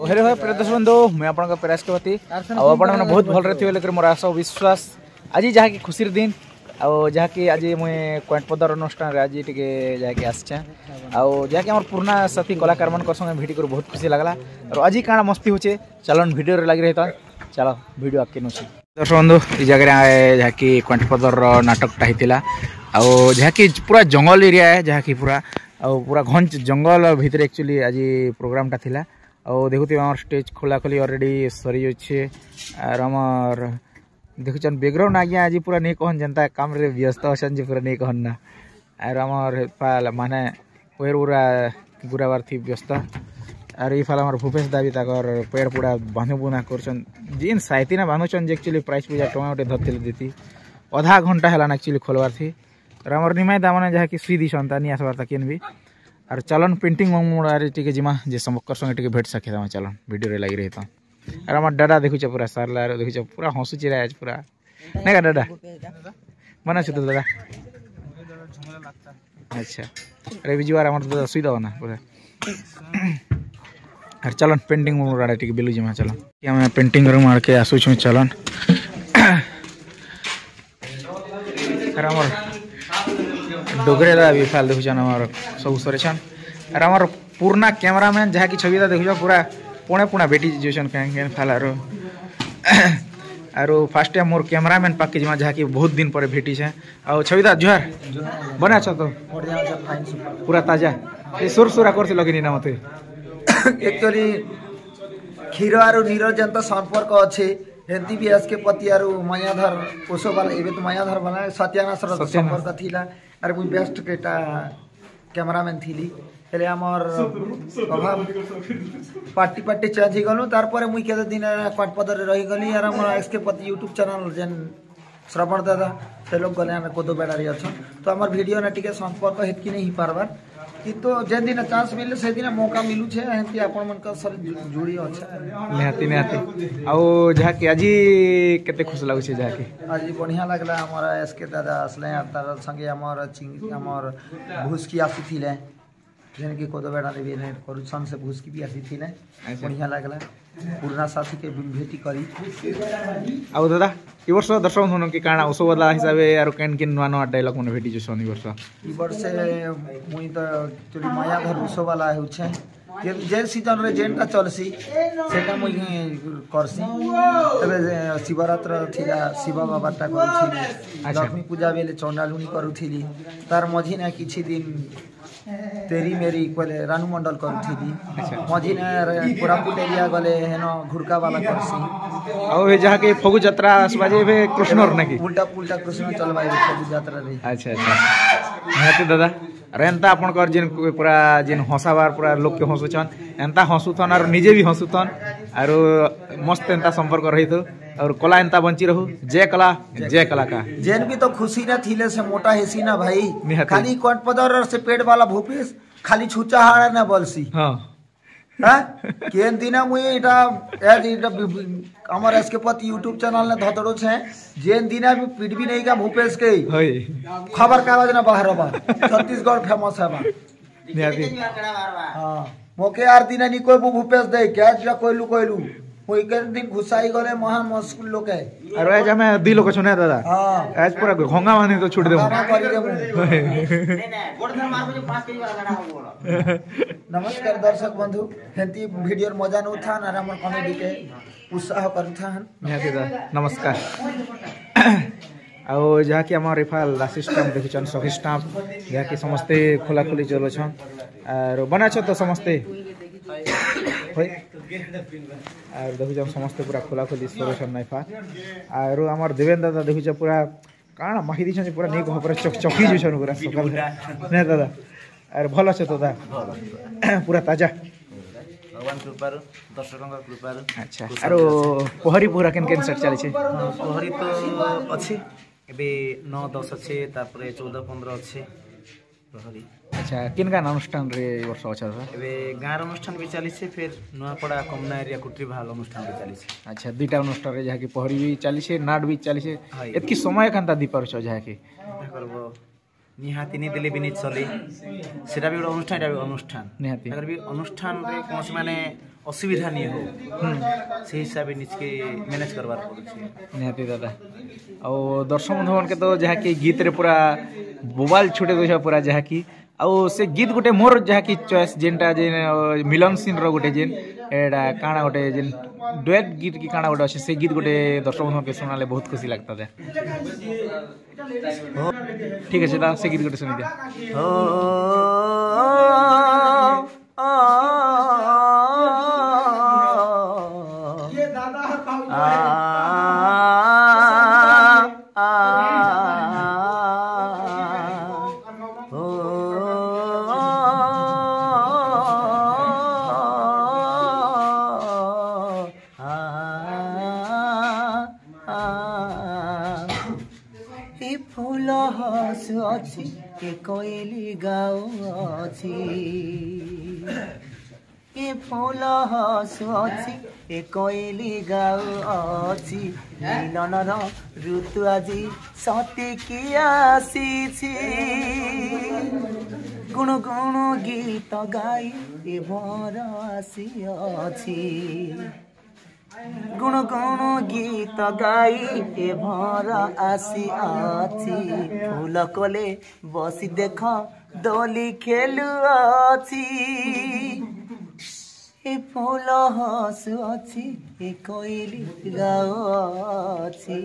Hello भाई प्रिय दर्शक बंधु मुझे आपन प्रयास करती आपने बहुत भल रही लेकिन मोर आशा विश्वास आज जहाँकि खुशी दिन आकि आज मुझे क्वेंटपदर अनुष्ठान आज टे जहाँकि आसचे जहाँकि आम पुराना साथी कलाकार मान संगे भेटी कर बहुत खुशी लगला और आज काଣା मस्ती होचे चलन वीडियो रे लगी रही चलो वीडियो आके नुची दर्शक बंधु ये जगह जहाँकि क्वेंटपदर नाटकटा होता जहाँकि पूरा जंगल एरिया है जहाँकि पूरा घंच जंगल भितर एक्चुअली आज प्रोग्रामटा थिला देखुते आम स्टेज खोला खोली अलरेडी सरी अच्छे और आमर देखुन बैकग्राउंड आज्ञा आज पूरा नहीं कहन जनता काम रे व्यस्त अच्छा पूरा नहीं कहन ना और आमर माने पेड़ पूरा गुराबार थी व्यस्त और ये फाल आम भूपेश दाबी तक पेड़ पूरा बांधु बुना कर जिन साइतिना बांधुचन एक्चुअली प्राइस पूजा टमा गोटे धरती देती अधा घंटा है एक्चुअली खोलवार थी और आम निमाई दा मैंने जहाँकि सुई दीछन नहीं आसबार केन भी और चलन पेंटिंग मुड़े टे जिमा जे समकर संगे भेट सके चलन वीडियो लगी रही और आम दादा देखुच पूरा सारा देखुच पूरा हंसुची रहा आज पूरा नहीं का दादा मन तो दादा अच्छा अरे बीजुआर आम दादा सुई दब ना पूरा और चलन पेंटिंग मुड़े टे बेलू जिमा चलन आम पेंटिंग रूम आड़ के आसुचु चलन और आमर डोगरे दा भी फाल देखुन आम सब सरेछन और आम पुराना कैमरामैन जहाँकि छविदा देखुच पूरा पुणे पुणा बेटी जोसन कैन फाल आरो फास्ट टाइम मोर कैमरामैन पाके जिमा जहाँकि बहुत दिन पर भेटी है और छविदा जुहार बना छ तो पूरा ताजा ये सुरसुरा करथि लगिनी ना मते एक्चुअली क्षीर आरो नीरज जंत संपर्क अच्छे हेंती भी एस के पति आरो मायाधर ओसो वाला एबे तो मायाधर वाला सत्यानाश रो संपर्क थिला आरो मुई बेस्ट केटा कैमरामैन थिली हेले हमर अभाव पार्टी चेंज ही गलो तार पर मुई केते दिन क्वाटपदर रही गली आर हमर एस के पति यूट्यूब चैनल जेन श्रवण दादा से लोग गले हम कोदो बेडारी अछन तो हमर वीडियो ना टिके संपर्क हेतकी नहीं पारबार किंतु जे दिन चांस मिले से दिन मौका मिलू छे हेंती आपन मन का सब जुड़ी अच्छा निहाती निहाती आउ जहा कि आज केते खुश लागु छे जहा कि आज बढ़िया लागला हमरा एस के दादा असले तार संगे हमर हमर भूसकी आसी थिले जेन के कोदो बेडा रे ने करूछन से भूसकी भी आसी थिले बढ़िया लागला पुराना साथी के भेटी करी आउ दादा ई वर्ष दर्शक होनो कि काना ओसो बदला हिसाबे आरो केन केन नवा नवा डायलॉग मन भेटी जसन ई वर्ष मुई तो चोरी मायाधर ओसो वाला है छै जे सीजन रे जेनटा चलसी सेटा मुई करसी तबे शिवरात्र थिला शिव बाबाटा करूथि लक्ष्मी पूजा बेले चंडालुनी करूथिली तार मझी ना किछि दिन तेरी मेरी कोले रानू मंडल करूथी मझी ने कोरापुट एरिया गले हेनो घुरका वाला करसी और हे जहा के फगु यात्रा असबाजे बे कृष्णर नकी उल्टा पुल्टा कृष्ण चलबाई फगु यात्रा रे अच्छा निहाती दादा अरे एंता आपन कर जिन पूरा जिन हंसाबार पूरा लोग के हंसुछन एंता हंसुथन और निजे भी हंसुथन और मस्त एंता संपर्क रही तो और कला एंता बंची रहू जय कला का जेन भी तो खुशी ना थिले से मोटा हेसी ना भाई खाली क्वाटपदर से पेट वाला भूपेश खाली छुचा हाड़ा ना बलसी हां केन दिना मुई एटा हमर एस के पति यूट्यूब चैनल ने धतड़ो छे जेन दिना भी पीडबी नहीं का भूपेश के खबर कागज ना बाहर बा छत्तीसगढ़ फेमस है बा निहाती हां मोके आर दिना नी कोई भूपेश दे क्या कोइलू कोई के दिन घुसाई गले महान मुश्किल लोग है अरे आज हमें दिल को सुने दादा हां आज पूरा घोंगा माने तो छूट दे नमस्कार दर्शक बंधु हेंती वीडियो मजा न उठान और हमर कॉमेडी के उत्साह करथान निहाती दादा नमस्कार आउ जहाँ कि आम रिफाल असिस्टेंट देखुन सखी स्टाफ जहाँ कि समस्ते खोला खोली चलुछन और बना छ तो समस्ते और देखुछ समस्ते पूरा खोला खोली सरुछन नाइफा और आमर देवेंद्र दादा देखुछ पूरा काना माही दिछन पूरा नहीं कह पूरा चकचकी जुछन पूरा सकाल ने दादा और भल छ तो दादा पूरा ताजा भगवान कृपार दर्शकों कृपार अच्छा और पहरी पूरा केन केन सेट चले छे पहरी तो अच्छे एबे 9 10 अच्छे तारपरे 14 15 अच्छे पहरी अच्छा किन का अनुष्ठान रे वर्ष अच्छा एबे गार अनुष्ठान भी चली छे फिर नवापड़ा कमना एरिया कुट्री भाल अनुष्ठान भी चली छे अच्छा दुईटा अनुष्ठान रे जहा कि पहरी भी चली छे नाट भी चली छे एतकी समय कांता दी परछ जहा कि करबो ନିହାତି ନି ଦେଲେ ବି ନି ଚଲେ ସେଟା ବି ଗୋଟେ ଅନୁଷ୍ଠାନ, ଏଟା ବି ଅନୁଷ୍ଠାନ ନିହାତି ତାଙ୍କର ବି ଅନୁଷ୍ଠାନରେ କୌଣସି ମାନେ ଅସୁବିଧା ନି ହଉ ସେଇ ହିସାବରେ ନିଜକେ ମ୍ୟାନେଜ କରବାର ପଡୁଛି। ନିହାତି ଦାଦା ଆଉ ଦର୍ଶକ ବନ୍ଧୁମାନକେ ତ ଯାହାକି ଗୀତରେ ପୁରା ବୋବାଲ ଛୁଟେ ଦଉଛ ପୁରା ଯାହାକି ଆଉ ସେ ଗୀତ ଗୋଟେ ମୋର ଯାହାକି ଚଏସ୍ ଯେନ୍ଟା ଯେ ମିଲନ ସିଂର ଗୋଟେ ଯେନ୍ ଏଇଟା କାଣା ଗୋଟେ ଯେନ୍ ଡୁଏଟ୍ ଗୀତ କି କାଣା ଗୋଟେ ଅଛି ସେ ଗୀତ ଗୋଟେ ଦର୍ଶକ ବନ୍ଧୁମାନକେ ଶୁଣାଲେ ବହୁତ ଖୁସି ଲାଗତା ଦେ ঠিক আছে দাদা সে গীত গোটে শুনি দিয়া ফুল হসু অছি এ কোইলি গাও অছি এ ফুল হসু অছি এ কোইলি গাও অছি মিলনর ঋতু আজি সতিকি আসিছি গুণ গুণ গীত গাই এ ভর আসিଅছি গুণ গুণ গীত গাই এ ভর আসিଅছি ফুল কোলে বসি দেখ দোলি খেলুଅছি এ ফুল হসুଅছি এ কোইলি গাউଅছি।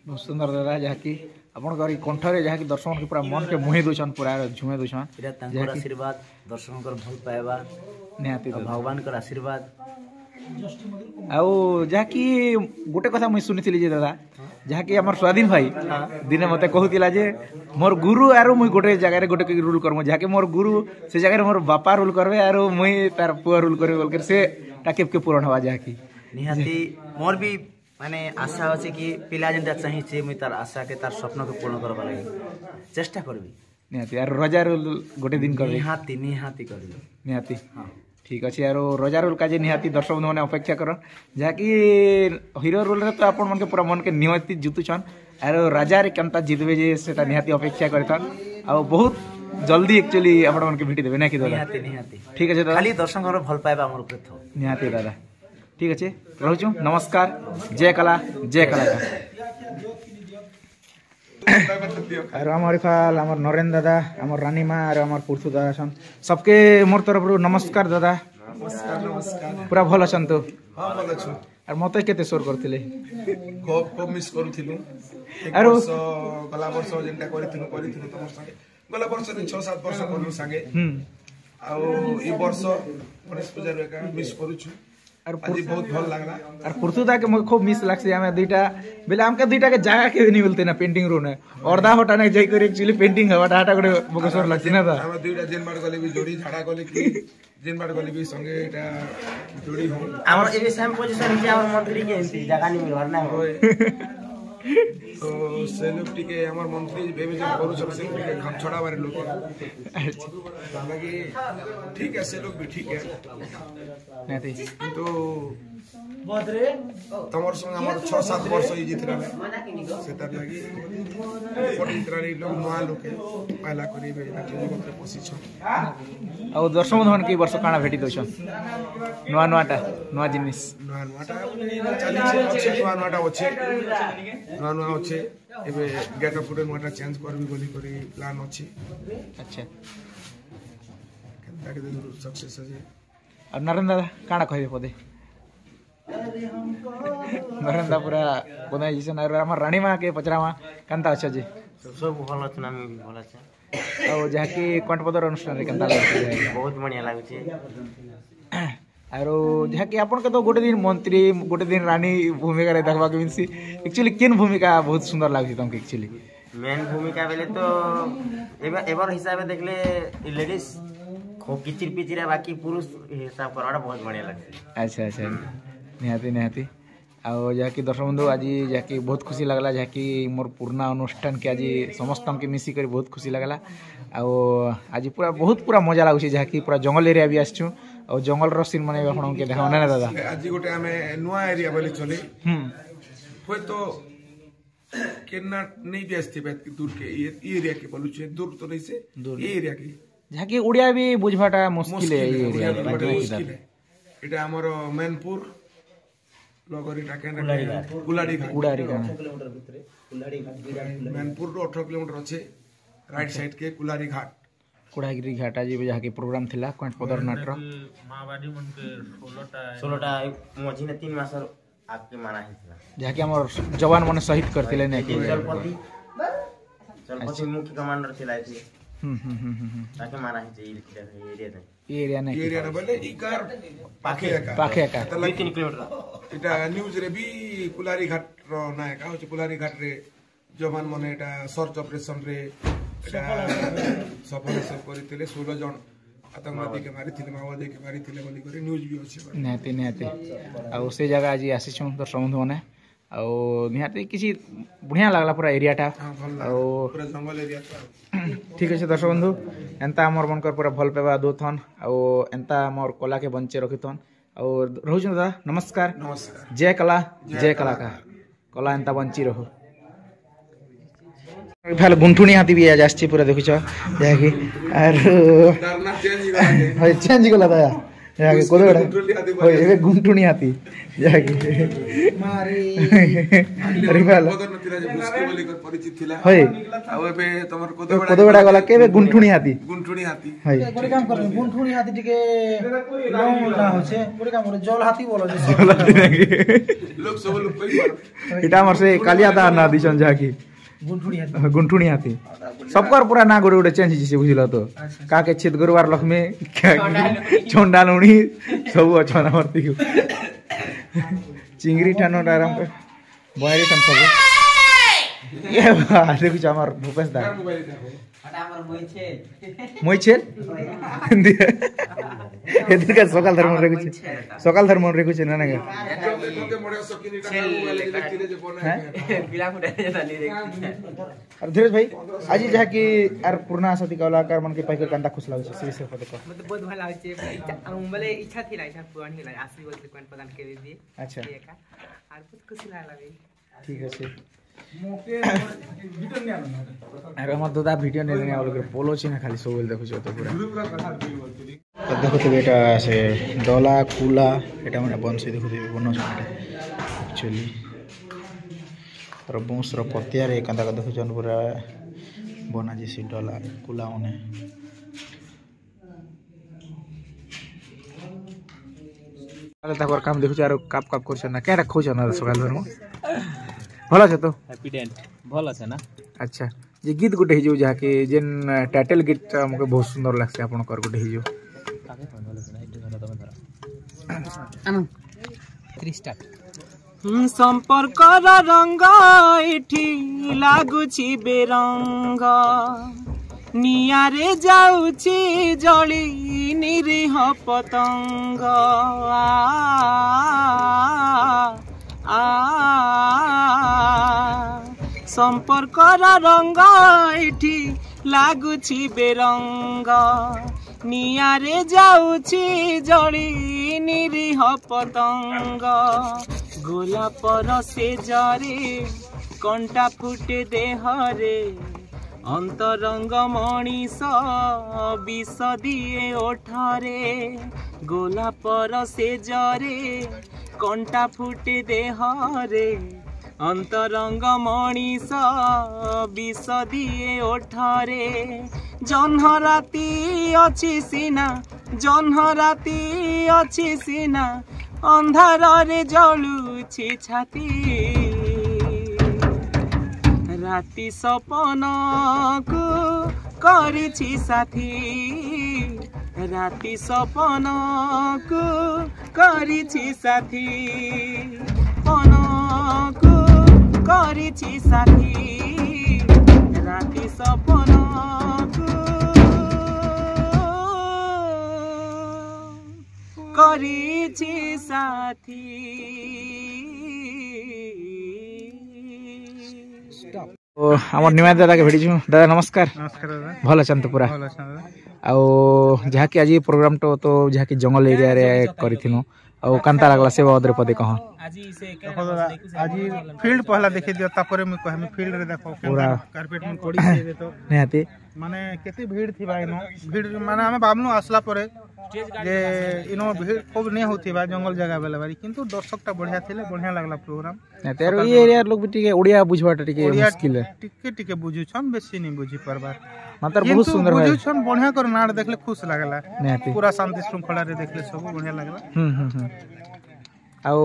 बहुत सुंदर दादा जहाँकि आपणकर कंठरे जहाँकि दर्शक के पूरा मन के मुहे दूछन पूरा झुमे दूछन एटा तांकर आशीर्वाद दर्शककर भल पाएबा निहाती भगवानकर आशीर्वाद आउ जहाँकि गोटे कथा मुझे शुणी जे दादा जहाँकि आम स्वाधीन भाई दिने मत कहूला जे मोर गुरु आरो मुई गोटे जगह गोटे रूल करमु जहाँकि मोर गुरु से जगह मोर बापा रूल करबे आरो मुई तार पुआ रूल करबे बोलकर से टाके के पूरण हवा जहाँकि निहाती मोर भी माने आशा अछि कि पिला जेंटा चाहि छे मुई तार आशा के तार स्वप्न के पूर्ण करबा लागि चेष्टा करबी निहाती यार रोजा रूल गोटे दिन करबे निहाती निहाती करबी निहाती हां ठीक अच्छे यार रोजा रोल का निहाती दर्शक बंधु मैंने अपेक्षा कर जहाँकि हिरो रोल रे तो आपण मन के पूरा मन के निहाती जितुछन आर राजा रे केनता जितबे जे सेटा निहाती अपेक्षा करथन आ बहुत जल्दी एक्चुअली आपण मन के भेटी देबे ना कि दादा निहाती निहाती ठीक अछि दादा खाली दर्शक रो भल पाएबा हमर प्रथ निहाती दादा ठीक अछि रहूछु नमस्कार जय कला जय कलाकार और हमार फाल हमार नरेंद्र दादा हमार रानी माँ और हमार पुरसु दादा सन सबके मोर तरफ नमस्कार दादा नमस्कार नमस्कार पूरा भल अछन तो हाँ भल अछु और मते केते शोर करथिले खूब खूब मिस करूथिलु आरो गला वर्ष जेंटा करिथिलु तमर संगे गला वर्ष 6-7 वर्ष करलु संगे आ ई वर्ष गणेश पूजा रे का मिस करूछु और आज बहुत भल लागला और पुरसुदा के मुझे खूब मिस लागसे हमें दुईटा बेले हमके दुईटा के जगह के नहीं मिलते ना पेंटिंग रूम में अर्धा हटा ने जाई कर एक्चुअली पेंटिंग हवा हटा गोटे बकसर लागसी ना ता हम दुईटा जेन बार गले भी जोड़ी झाड़ा गले की जेन बार गले भी संगे एटा जोड़ी हो हमर एबे सेम पोजीशन जे हमर मंत्री के एमपी जगह नहीं मिलवार ना तो से लोग टिके हमर मंत्री बेबे जे करू सब से टिके हम छोड़ा बारे लोग हालांकि ठीक है से लोग भी ठीक है नहीं तो तमर संग हमर 6-7 वर्ष ही जितरा से तब लगी पटित्रा रे लोग नवा लोग के पहला करीबे नाट्य जगत रे पोसी छ और दर्शक बंधुन के वर्ष काना भेटी दोछन नवा नवाटा नवा जिनिस नवा नवाटा चली छे नवा नवाटा अच्छे नवा नवा अच्छे एबे गेट अप नवाटा चेंज करबी बोली करी प्लान अछि अच्छा केनता के सक्सेस अछि और नरेंद्र दादा काना कहबे पदे नरेंद्र पूरा बनाई जिसन और हमर रानी माँ के पचरामा कांता अच्छा जी सब भल अछि ना भी भल अछि और जहाँ की कंठपदर अनुष्ठान रे कांता लागছে बहुत बढ़िया लागुछि आरो जहाँ की आपन के तो गोटे दिन मंत्री गोटे दिन रानी भूमिका रे देखबा के मिलसी एक्चुअली केन भूमिका बहुत सुंदर लागछि तुमके एक्चुअली मेन भूमिका बेले तो एबार हिसाब देखले लेडीज खूब किचिर पिचिर बाकी पुरुष हिसाब करवाटा बहुत बढ़िया लगছে अच्छा अच्छा निहाती निहाती आउ जहाँकि दर्शक बंधु आज जहाँकि बहुत खुशी लगला जहाँकि मोर पुराना अनुष्ठान के आज समस्त के मिसिक बहुत खुशी लगला आउ आज पूरा बहुत पूरा मजा लगुच जहाँकि पूरा जंगल एरिया भी आसचु और जंगल रो सीन माने आपण के देखा ना दादा आज गोटे हमें नुआ एरिया बोली चली होय तो केना नहीं भी आस्ते दूर के ये एरिया के बोलू छे दूर तो नहीं से ये एरिया के ଯାହାକି ଓଡ଼ିଆ ବି ବୁଝବାଟା ମୁସ୍କିଲ ଏ ଏରିଆ मुश्किल है एटा हमर मैनपुर लगरीटा केना कुलाड़ी घाट କୁଡ଼ାରି ଗାଁ मैनपुर रो 18 किलोमीटर अच्छे राइट साइड के कुलाड़ी घाट କୁଡ଼ାଗିରି ଘାଟ ଆଜି ଯାହାକି ପ୍ରୋଗ୍ରାମ ଥିଲା କ୍ୱେଣ୍ଟ ପଦର ନାଟର 16ଟା ମଝିରେ 3 ମାସ ଆଗକେ ମାରା ହେଇଥିଲା ଯାହାକି ଆମର ଯବାନ ମାନେ ଶହୀଦ କରିଥିଲେ ନାକି ଜଲପତି ମୁଖ୍ୟ କମାଣ୍ଡର ଥିଲା ଏଠି ତାକେ ମାରା ହେଇଛି ଏଇ ଏରିଆରେ ଏ ଏରିଆ ନାକି एरिया न बोले इकार पाखे का ପାଖେ ଏକା 2-3 କିଲୋମିଟର एटा न्यूज रे भी कुलारी घाट रो नायक होचे कुलारी घाट रे जवान माने एटा सर्च ऑपरेशन रे एटा सफल सब करितले 16 जन आतंकवादी के मारिथिले माओवादी के मारिथिले बोली करे न्यूज भी होचे ନିହାତି ନିହାତି ଆଉ ସେ ଜାଗା ଆଜି ଆସିଛୁ ଦର୍ଶକ ବନ୍ଧୁମାନେ ଆଉ ନିହାତି କିଛି ବଢ଼ିଆ ଲାଗଲା ପୁରା ଏରିଆଟା ଆଉ पूरा जंगल एरिया था ଠିକ୍ ଅଛି ଦର୍ଶକ ବନ୍ଧୁ ଏନ୍ତା ଆମର ମନକର ପୁରା ଭଲ ପାଇବା ଦଉଥନ୍ ଆଉ ଏନ୍ତା ଆମର କଲାକେ ବଞ୍ଚେ ରଖିଥନ୍ ଆଉ ରହୁଛୁ ଦାଦା ନମସ୍କାର नमस्कार ଜୟ କଲା ଜୟ କଲାକାର କଲା ଏନ୍ତା ବଞ୍ଚି ରହୁ ভালো গুণ্ঠুনি হাতি বি আজ আসছে পুরা দেখুছ যাকি আর डरना चेंज ही गए হয় চেঞ্জ গলা দয়া যাকি কোদে বড় হয় এবে গুণ্ঠুনি হাতি যাকি मारी আরে ভালো बदर नथिला जे मुस्को बोली कर परिचित थिला হয় अब एबे तमर কোদে বড় গলা কেবে গুণ্ঠুনি হাতি गुंठुणी हाथी হয় ଗୋଟେ କାମ କର ଗୁଣ୍ଠୁଣି ହାତୀ ଟିକେ ନା ହଉଛେ ଗୋଟେ କାମ କର ଜଲ ହାତୀ ବୋଲ ଯେ लोग सब लोग कोई मार এটা আমার সে কালিয়া দা না দিছন যাকি ଗୁଣ୍ଠୁଣି ହାତୀ গুণ্ঠুনি হাতি सबकर पूरा ना गोटे गोटे चेंज ହେଇଛି ବୁଝିଲ ତ କାକେ ଛିତ ଗୁରୁବାର ଲକ୍ଷ୍ମୀ ଚଣ୍ଡାଲୁଣି ସବୁ ଅଛନ୍ ଆମର ଦେଖୁ ଚିଙ୍ଗିରି ଠାନ ଆରାମ ବୟାରି ଠାନ ସବୁ ଦେଖୁଛ ଆମର ଭୂପେଶ ଦା মই ছেল এদিকে সকাল ধর্ম রেখেছে সকাল ধর্ম রেখেছে না না लोग मोड़े सकिनी टा वाले देखिले जे बना আর ধীरज भाई आज जहाँ की आर पुराना सती कलाकार मन के पाइकर कंदा खुश लागे से विषय पर देखो मतलब बहुत भल लागे बोले इच्छा थी इच्छा पूर्ण ही लागे आसी बोलते कोन प्रदान के दिए अच्छा एका आर बहुत खुशी लागे ठीक है अरे हमार दादा वीडियो ने नहीं आवल पोलो छी ना खाली सब देखु छ तो पूरा देखो तो बेटा से डला कुला एटा माने बंसी देखु थे बनो छ एक्चुअली और बंस रो पतिया रे कंदा का देखु जन पूरा बना जे से डला कुला ओने अरे ताकर काम देखु छ आरो काप काप कर छ ना केरा खो छ ना सकाल भर भल छ तो हैप्पी डेंट भल আছে ना अच्छा जे गीत गुटे हिजो जाके जेन टाइटल गीत हमके बहुत सुंदर लागसे आपन कर गुटे हिजो संपर्कर रंग एठी लागुछि बेरंग नियारे जाउछि जळी निरीह पतंग संपर्कर रंग एठी लागुछि बेरंग नियारे जाउछि जळी निरीह पतंग गोलापर से जरे कंटा फुटे देहरे अंतरंग मणिष विष दिए ओठरे गोलापर से जरे कंटा फुटे देहरे अंतरंग मणिष विष दिए ओठरे जह्न राति अछि सिना जह्न राति अछि सिना अंधार रे जलुछि छाती राति सपन को करिछि साथी राति सपन को करिछि साथी पन को करिछि साथी राति सपन को करिछि साथी আমার নিমাই দাদা के भेटी दादा नमस्कार नमस्कार दादा भल अछन तो पूरा भल अछन दादा ଆଉ ଯାହାକି ଆଜି ପ୍ରୋଗ୍ରାମଟା ତ ଯାହାକି ଜଙ୍ଗଲ ଏରିଆରେ କରିଥିଲୁ ଆଉ କାନ୍ତା ଲାଗଲା ସେ ବାବଦରେ ପଦେ କହ ଆଜି ଫିଲ୍ଡ ପହଲା ଦେଖି ଦିଅ ତାପରେ ମୁଁ କହିମି ଫିଲ୍ଡ ରେ ଦେଖ ପୁରା କାର୍ପେଟ ମୁଁ ପଡିଛି ଏବେ ତ ନିହାତି ମାନେ କେତେ ଭିଡ଼ ଥିବା ଇନ ଭିଡ଼ ମାନେ ଆମେ ଭାବନୁ আসলা ପରେ ଯେ ଇନ ଭିଡ଼ ଖୁବ नहीं होथिबा जंगल जगह बेले बारी किंतु दर्शकटा बढ़िया थिले बढ़िया लागला प्रोग्राम तेरो ई एरिया लोग भी टिके ओडिया बुझवाटा टिके मुश्किल है टिके टिके बुझुछन बेसी नहीं बुझी परबा मात्र बहुत सुंदर है बुझुछन बढ़िया कर नाड़ देखले खुश लागला पूरा शांति श्रृंखला रे देखले सब बढ़िया लागला ଆଉ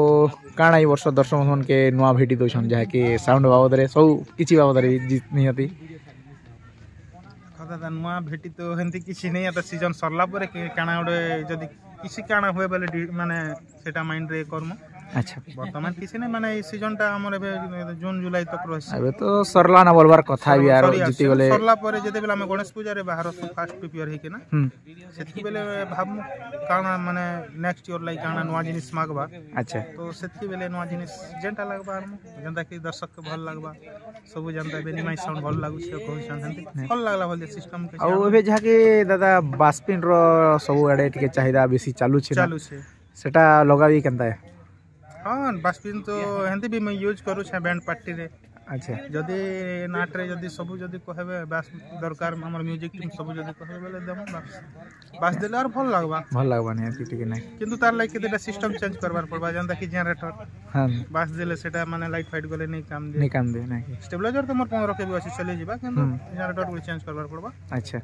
କାଣା ଏଇ ବର୍ଷ ଦର୍ଶକ ମାନ के ନୂଆ ଭେଟି ଦଉଛନ୍ ଯାହାକି ସାଉଣ୍ଡ ବାବଦରେ ସବୁ କିଛି ବାବଦରେ ନିହାତି କଥା ନୂଆ ଭେଟି ତ ହେନ୍ତି କିଛି ନାହିଁ ଏଟା ସିଜନ ସରଲା ପରେ କାଣା ଗୋଟେ ଯଦି କିଛି କାଣା ହୁଏ ବୋଲେ ମାନେ ସେଟା ମାଇଣ୍ଡ ରେ କରମୁ अच्छा ବର୍ତ୍ତମାନ କିଛି ନାହିଁ ମାନେ ଏଇ ସିଜନ ଟା ଆମର ଏବେ ଜୁନ ଜୁଲାଇ ତକ ରହିଛି ଏବେ ତ ସରଲା ନା ବୋଲବାର କଥା ବି यार ଜିତି ଗଲେ ସରଲା ପରେ ଯେତେବେଳେ ଆମେ ଗଣେଶ ପୂଜାରେ ବାହାର ଫାଷ୍ଟ ପ୍ରିପେୟାର ହେଇକି ନା ସେତିକି ବେଲେ ଭାବମୁ କାଣା ମାନେ ନେକ୍ସଟ ଇୟର ଲାଗି କାଣା ନୂଆ ଜିନିଷ ମାଗବା अच्छा ତ ସେତିକି ବେଲେ ନୂଆ ଜିନିଷ ଯେନ୍ଟା ଲାଗବା ଆମକୁ ଯେନ୍ତା କି ଦର୍ଶକ ଭଲ ଲାଗବା ସବୁ ଯେନ୍ତା ବେନିମାଇ ସାଉଣ୍ଡ ଭଲ ଲାଗୁଛି କହୁଛନ୍ ସେମିତି ଭଲ ଲାଗଲା ଭଲ ସିଷ୍ଟମ ଆଉ ଏବେ ଯାହାକି ଦାଦା ବାସ୍ପିନ ର ସବୁ ଆଡେ ଟିକେ ଚାହିଦା ବେଶୀ ଚାଲୁଛି ସେଟା ଲଗାବି କେନ୍ତା हाँ बास्पिन तो हेंती भी मैं यूज करू छे बैंड पार्टी रे अच्छा जदी नाट रे जदी सब जदी कहबे बास दरकार हमर म्यूजिक टीम सब जदी कहबे बोले देम बास देले और भल लागबा नहीं ठीक नहीं किंतु तार लाइक केतेटा सिस्टम चेंज करबार पड़बा जानता कि जनरेटर हां बास देले सेटा माने लाइट फाइट गले नहीं काम दे नहीं स्टेबलाइजर तो मोर 15 के भी अछि चले जिबा किंतु जनरेटर को चेंज करबार पड़बा अच्छा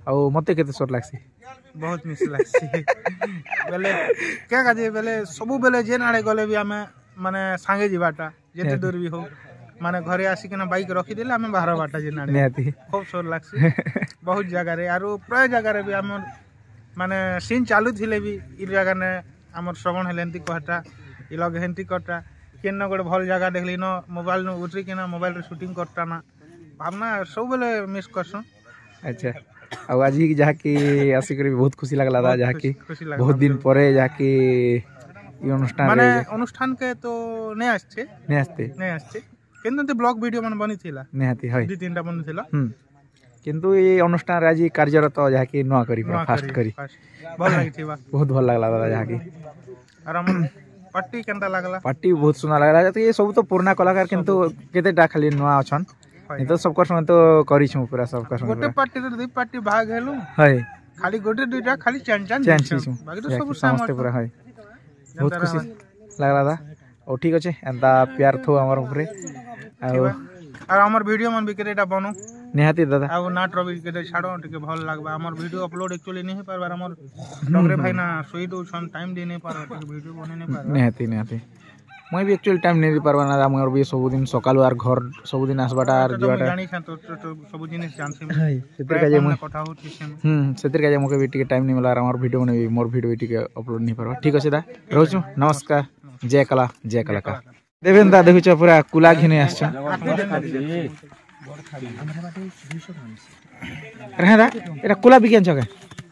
औ मते केते शॉट लागसी बहुत मिस लागसी बेले क्या काजे बेले सब बेले जे नाडे गले भी हमें माने सांगे जीवाटा जेते दूर भी हो माने घरे आसी के ना बाइक रखी देले हमें बाहर बाटा जे नाडे निहाती खूब शोर लागसी बहुत जगह रे आरो प्राय जगह रे भी हम माने सीन चालू थिले भी इ जगह ने हमर श्रवण हेलेंती कहटा इ लग हेंती करटा केन गोड भल जगह देखली न मोबाइल न उतरी के ना मोबाइल रे शूटिंग करता ना भावना सब बेले मिस करसो अच्छा ଆଉ ଆଜି ଯାହାକି ଆସିକରି ବହୁତ ଖୁସି ଲାଗଲା ଦା ଯାହାକି ବହୁତ ଦିନ ପରେ ଯାହାକି এই অনুষ্ঠান মানে অনুষ্ঠান কে তো নে আসছে কিন্তু ব্লগ ভিডিও মানে বনিଥିଲା নিহাতি হয় দুই তিনটা বনিଥିଲା কিন্তু এই অনুষ্ঠান আজ কার্যরত যাহাকি নয়া করি ফাস্ট করি ভাল লাগিছিবা বহুত ভাল লাগলা দাদা যাহাকি আর আমার পার্টি কেনতা লাগলা পার্টি বহুত সুন্দর লাগলা যে সব তো পুরনা কলাকার কিন্তু কেতেটা খালি নয়া অছন तो सबका संग तो करी छु पूरा सबका संग गोटे पार्टी रे दुई पार्टी भाग हेलु हाय खाली गोटे दुईटा खाली चान छु बाकी तो सब समस्त पूरा हाय बहुत खुशी लागला दा ओ ठीक अछि एंता प्यार थो हमर ऊपर और हमर वीडियो मन भी केटा बनो निहाती दादा आ नाट रवि केटे छाडो टिके भल लागबा हमर वीडियो अपलोड एक्चुअली नहीं पारबार हमर डगरे भाई ना सोई दो छन टाइम दे नहीं पारबा वीडियो बने नहीं पारबा निहाती मैं भी एक्चुअली टाइम नहीं पारबा ना हमर भी सब दिन सकाल आर घर सब दिन आसबाटा आर जोटा जानी छ तो सब जिनिस जानछि सेतिर काजे म कथा होछि छ सेतिर काजे मके भी टिके टाइम नहीं मिला हमर वीडियो बने भी मोर वीडियो टिके अपलोड नहीं पारबा ठीक अछि दा रहछु नमस्कार जय कलाकार देवेन दा देखु छ पूरा कुला घिने आछ रे दा एरा कुला बिकेन छ के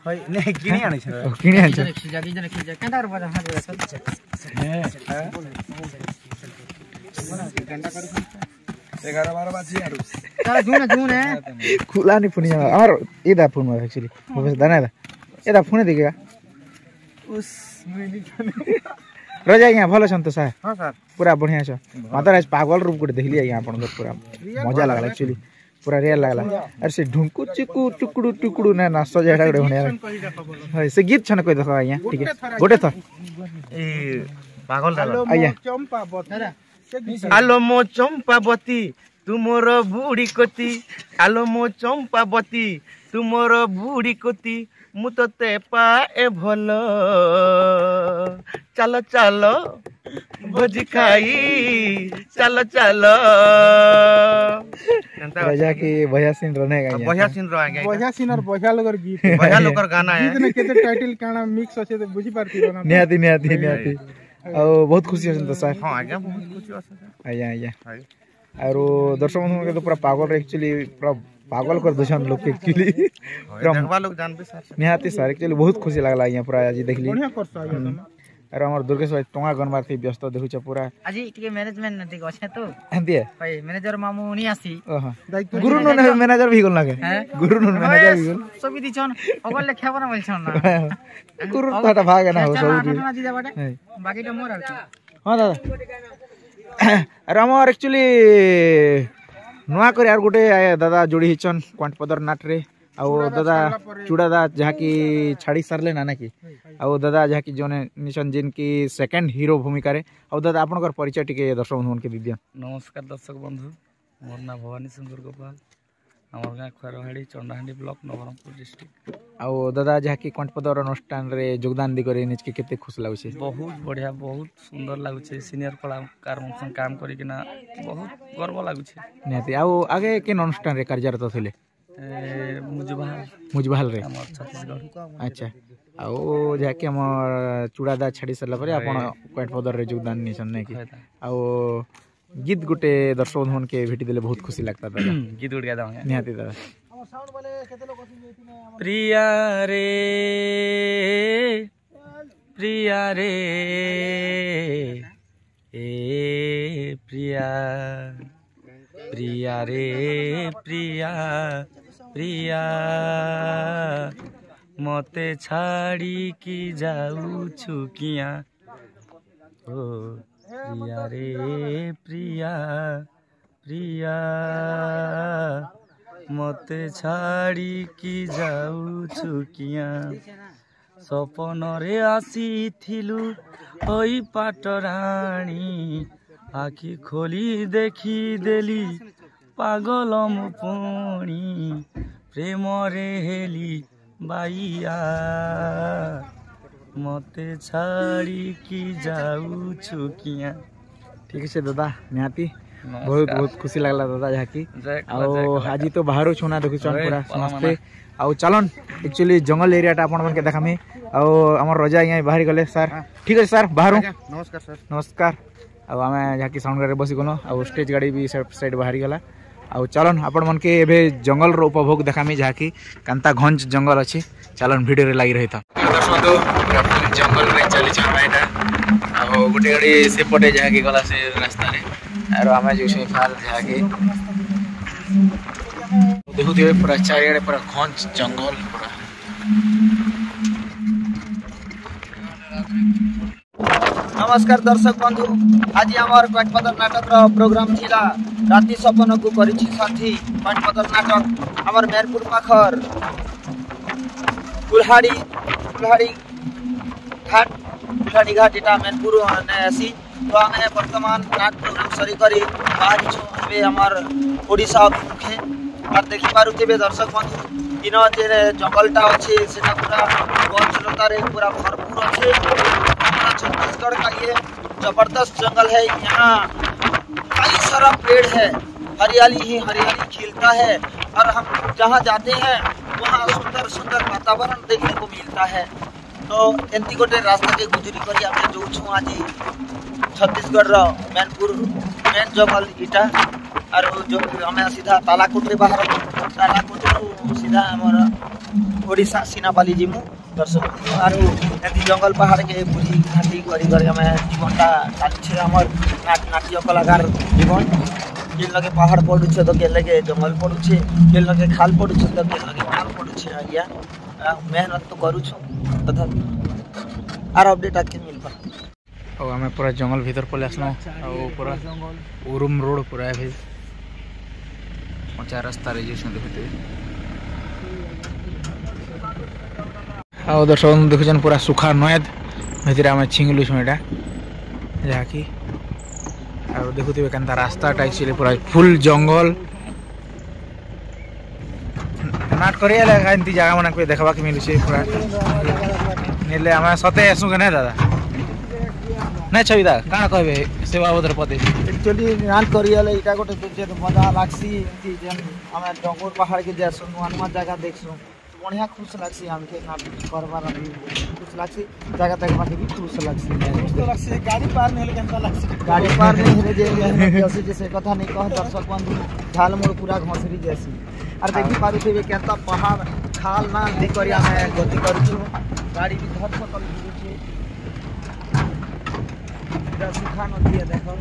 हाय ने किनी आनै छ किनी आनै छ जगी जने खिजा केंदार बजा हाथ बजा सब हे 11-12 बाजी आरो चल जून है खुला नहीं फुनी और इदा फोन में एक्चुअली बस दाना इदा फोन देखेगा उस मिली रजा यहाँ भलो छन तो सर हां सर पूरा बढ़िया छ मातर आज पागल रूप को देखली यहाँ अपन पूरा मजा लागला एक्चुअली पूरा रियल लागला अरे से ढुंकू चिकू टुकड़ू ना नाचो जेटा गडे होने हाय से गीत छन कोइ देखा यहाँ ठीक है गोटे थर ए पागल दादा आया चंपा बता आलो मो चंपावती तुमर बुढ़ी कोती आलो मो चंपावती तुमर बुढ़ी कोती मु तते पाए भल चलो चलो भोजी खाई चलो चलो राजा की भैया सीन रहने का बढ़िया सीन रह गया बढ़िया सीन और बढ़िया लोगर गीत बढ़िया लोकर गाना है कितने केते टाइटल काना मिक्स अछि तो बुझी पारती ना निहाती बहुत खुशी होसन तो सर हां आज्ञा बहुत खुशी होसन आया और दर्शक बंधु के तो पूरा पागल एक्चुअली पूरा पागल कर दछन लोग एक्चुअली देखबा लोग जानबे सर निहाती सर एक्चुअली बहुत खुशी लागला यहाँ पूरा आज देखली बढ़िया करसा अरे हमर दुर्गेश भाई टंगा गनबार थी व्यस्त देखुछ पूरा आज टिके मैनेजमेंट न ठीक अछि तो एंती है भाई मैनेजर मामू नी आसी ओह गुरु न मैनेजर भी गल लागे गुरु न मैनेजर भी गल सभी दिछन ओगल लेखा बना बोलछन ना गुरु तो भाग ना हो सब ना दिदा बाटे बाकी तो मोर आछी हां दादा अरे हमर एक्चुअली नुआ कर यार गोटे दादा जोड़ी हिचन क्वांटपदर नाट रे आउ दादा चूड़ा दा जहाँ की छाड़ी सारले ना कि आउ दादा जहाँ की जोने निशन जिन की सेकंड हीरो भूमिका रे आउ दादा आपनकर परिचय टिके दर्शक बंधु के दिदिया। नमस्कार दर्शक बंधु मोर ना भवानी सुंदर गोपाल हमर गाँ खरहाड़ी चंडाहांडी ब्लॉक नवरंगपुर डिस्ट्रिक्ट आउ दादा जहाँ की कंठपदर अनुष्ठान रे योगदान दी करे निज के केते खुश लागु छे बहुत बढ़िया बहुत सुंदर लागु छे सीनियर कलाकार मन काम करी कि ना बहुत गर्व लागु छे निहाती आउ आगे के अनुष्ठान रे कार्यरत थिले मुजबाल रे हमर छत्तीसगढ़ अच्छा आउ जहाँ की हमर चूड़ादा छाड़ी सरला परे आपण कंठपदर रे योगदान निसन नै कि आउ गीत गुटे दर्शक बंधु के भेटी देले बहुत खुशी लगता दादा गीत गुट गादा निहाती दादा प्रिया रे ए प्रिया प्रिया रे प्रिया प्रिया मते छाड़ी की जाऊ छुकिया ओ प्रिया रे प्रिया प्रिया मते छाड़ी की जाऊ छुकिया सपन रे आसी थिलु ओई पाटराणी आखि खोली देखी देली पागल मु पुणी प्रेम रे हेली बाइया मते छाड़ी की जाऊ छुकिया। ठीक है दादा निहाती बहुत बहुत खुशी लगला दादा जहाँ की आज तो बाहर छुना देखु पूरा समस्ते आउ चलन एक्चुअली जंगल एरिया अपन मन के देखामी आउ हमर रजा यहाँ बाहर गले सर ठीक है सर बाहर नमस्कार सर नमस्कार आउ आम जहाँ की साउंड गाड़ी बसी गल आउ स्टेज गाड़ी भी साइड बाहरी गला आउ चलन आपण मन के एबे जंगल रो उपभोग देखामी जहाँ की कांता घंच जंगल अच्छी चलन वीडियो रे लगी रही था जंगल में चली छाटा आउ गोटे गाड़ी से पटे जहाँ की गला से रास्ता रे आरो आमे जो से फाल जहाँ की देखुथिबे पूरा चारियाडे पूरा घंच जंगल पूरा नमस्कार दर्शक बंधु आज आमर कंठपदर नाटक प्रोग्राम थिला राति सपन को करिछि साथी कंठपदर नाटक आमर मेरपुर पाखर कुल्हाड़ी घाट इटा मेरपुर ने आसी तो आमे वर्तमान नाट प्रोग्राम सरी करी बाहर छे आमर ओडिशा अभिमुखे और देखि पारुथिबे दर्शक बंधु इन जे जंगलटा अच्छे सेटा पूरा गछलता रे पूरा भरपूर अच्छे छत्तीसगढ़ का ये जबरदस्त जंगल है। यहाँ कई सारा पेड़ है हरियाली ही हरियाली खिलता है और हम जहाँ जाते हैं वहाँ सुंदर सुंदर वातावरण देखने को मिलता है। तो एंती गोटे रास्ता के गुजरी करी आम जो छू आज छत्तीसगढ़ मैनपुर मेन जंगल इटा और जो आम सीधा तालाकोट रे बाहर तालाकोट सीधा आमर ओडिशा सीनापाली जीमु दर्शक और एंती जंगल पहाड़ के बुझी घाटी करी करी आम जीवनटा चलछे आमर नाट्य कलाकार जीवन के लगे पहाड़ पड़ुछे तो के लगे जंगल पड़ुछे के लगे खाल पड़ुछे तो के लगे खाल पड़ुछे आज्ञा मेहनत तो करू तथा आर अपडेट आके मिलबा और आम पूरा जंगल भीतर पले आसना और पूरा उरुम रोड पूरा है मचा रास्ता रे जे देखते और दर्शक देखुन पूरा सुखा नयद भीतर आम छिंगलु छुटा जहाँ की और देखुवे केनता रास्ताटा एक्चुअली पूरा फुल जंगल नाट कर जगह मन को देखा मिलूँ पूरा निले आम सते आसू के ना दादा ना छवि दा काण कहबे से बाबद पते एक्चुअली नाट करियाले इटा गोटे जे मजा लागसी एंती जेन हम डंगोर पहाड़ के जेसु नुआ नुआ जगह देखसु बढ़िया खुश लागसी हमके नाट करबार भी खुश लागसी जगह देखबा के भी खुश लागसी गाड़ी पार नहीं हेले केनता लागसी गाड़ी पार नहीं हेले जे जैसे कथा नहीं कह दर्शक बंधु झाल मोड़ पूरा घसरी जैसी और देखि पारु थे केनता पहाड़ खाल ना देखि करिया में गति करू गाड़ी भी धर सकल এটা সুখা নদী দেখো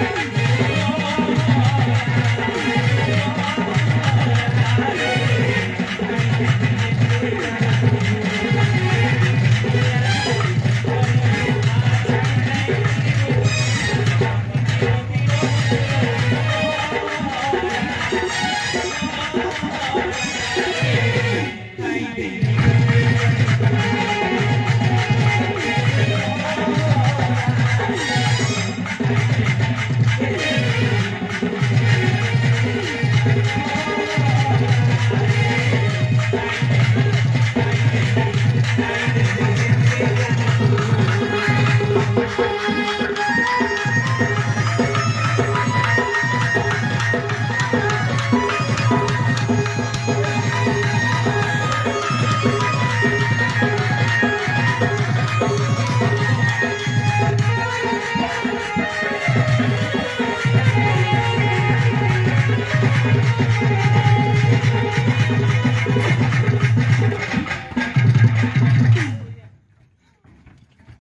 Thank you.